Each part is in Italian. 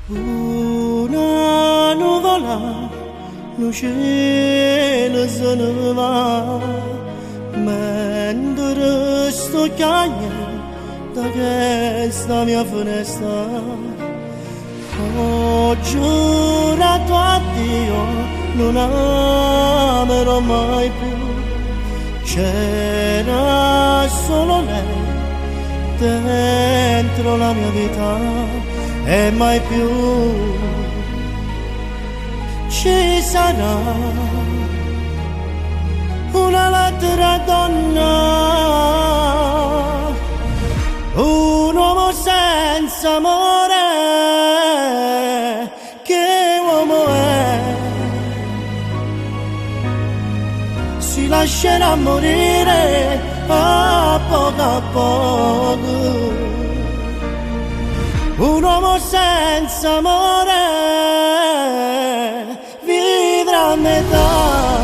Una nuvola, no cielo se ne va, mentre sto chiagno da questa mia finestra. Ho giurato a Dio, non amerò mai più. C'era solo lei dentro la mia vita e mai più ci sarà un'altra donna, un uomo senza amore. Che uomo è? Si lascerà morire a poco. Un uomo senza amore vivrà a metà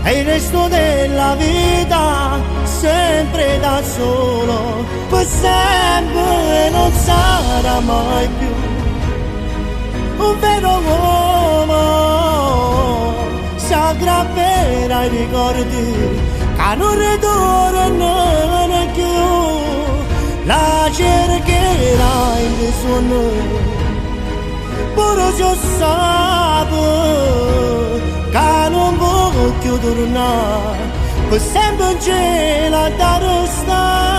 e il resto della vita sempre da solo, per sempre non sarà mai più un vero uomo. Si aggrapperà ai ricordi che non ritornano più. La cercherà in dei suoni, pure se sape che non può più tornare, per sempre in cielo da restare.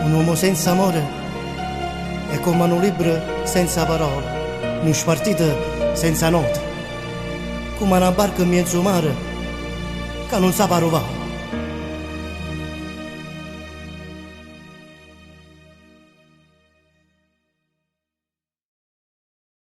Un uomo senza amore è come un libro senza parole, un spartito senza note, come una barca in mezzo mare che non sa parare.